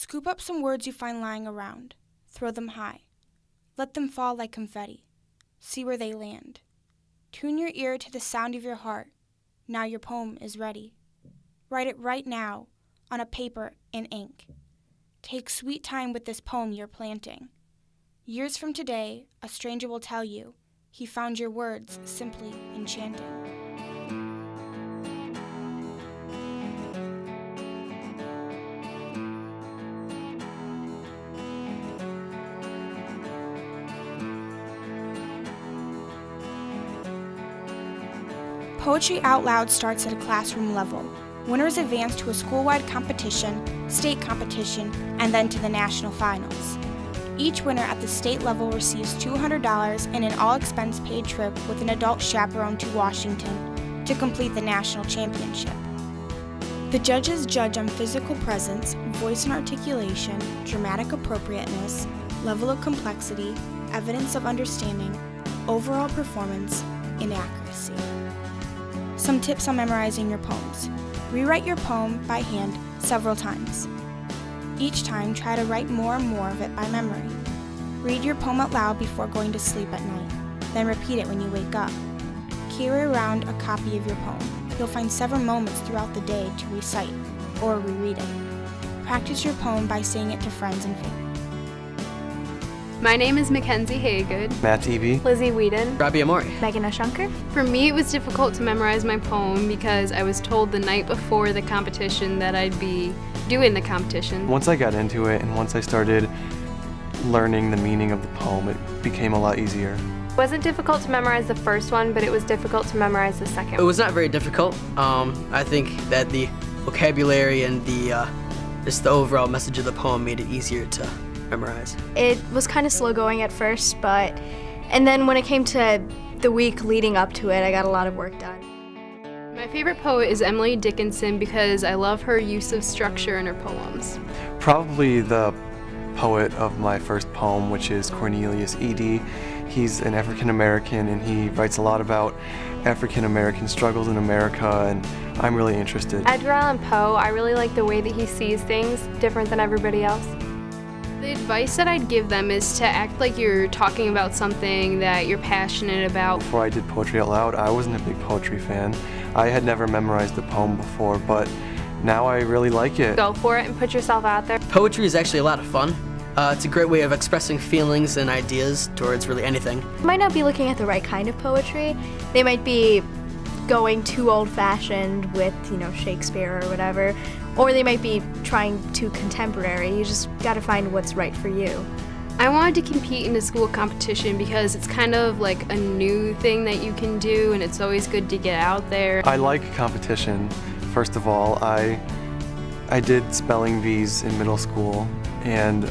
Scoop up some words you find lying around. Throw them high. Let them fall like confetti. See where they land. Tune your ear to the sound of your heart. Now your poem is ready. Write it right now on a paper in ink. Take sweet time with this poem you're planting. Years from today, a stranger will tell you he found your words simply enchanting. Poetry Out Loud starts at a classroom level. Winners advance to a school-wide competition, state competition, and then to the national finals. Each winner at the state level receives $200 and an all-expense-paid trip with an adult chaperone to Washington to complete the national championship. The judges judge on physical presence, voice and articulation, dramatic appropriateness, level of complexity, evidence of understanding, overall performance, and accuracy. Some tips on memorizing your poems. Rewrite your poem by hand several times. Each time, try to write more and more of it by memory. Read your poem out loud before going to sleep at night, then repeat it when you wake up. Carry around a copy of your poem. You'll find several moments throughout the day to recite or reread it. Practice your poem by saying it to friends and family. My name is Mackenzie Haygood. Matt Eby. Lizzie Whedon. Robbie Amori. Megan Ashanker. For me, it was difficult to memorize my poem because I was told the night before the competition that I'd be doing the competition. Once I got into it and once I started learning the meaning of the poem, it became a lot easier. It wasn't difficult to memorize the first one, but it was difficult to memorize the second one. It was not very difficult. I think that the vocabulary and just the overall message of the poem made it easier to memorize. It was kind of slow going at first, and then when it came to the week leading up to it, I got a lot of work done. My favorite poet is Emily Dickinson because I love her use of structure in her poems. Probably the poet of my first poem, which is Cornelius Eady. He's an African American and he writes a lot about African American struggles in America, and I'm really interested. Edgar Allan Poe, I really like the way that he sees things different than everybody else. The advice that I'd give them is to act like you're talking about something that you're passionate about. Before I did Poetry Out Loud, I wasn't a big poetry fan. I had never memorized a poem before, but now I really like it. Go for it and put yourself out there. Poetry is actually a lot of fun. It's a great way of expressing feelings and ideas towards really anything. You might not be looking at the right kind of poetry. They might be going too old-fashioned with, Shakespeare or whatever, or they might be trying too contemporary. You just got to find what's right for you. I wanted to compete in a school competition because it's kind of like a new thing that you can do, and it's always good to get out there. I like competition. First of all, I did spelling bees in middle school, and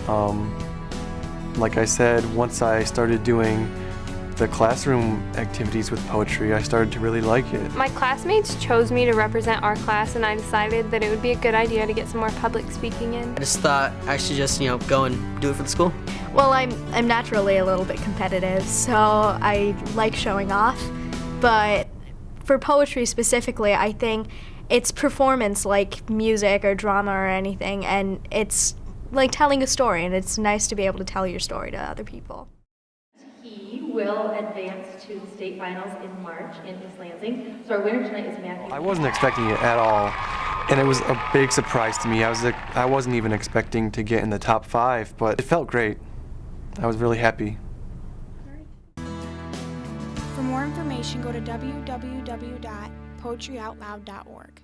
like I said, once I started doing the classroom activities with poetry, I started to really like it. My classmates chose me to represent our class, and I decided that it would be a good idea to get some more public speaking in. I just thought I should just, go and do it for the school. Well, I'm naturally a little bit competitive, so I like showing off, but for poetry specifically, I think it's performance like music or drama or anything, and it's like telling a story, and it's nice to be able to tell your story to other people. He will advance to the state finals in March in East Lansing. So our winner tonight is Matthew. I wasn't expecting it at all, and it was a big surprise to me. I wasn't even expecting to get in the top 5, but it felt great. I was really happy. For more information, go to www.poetryoutloud.org.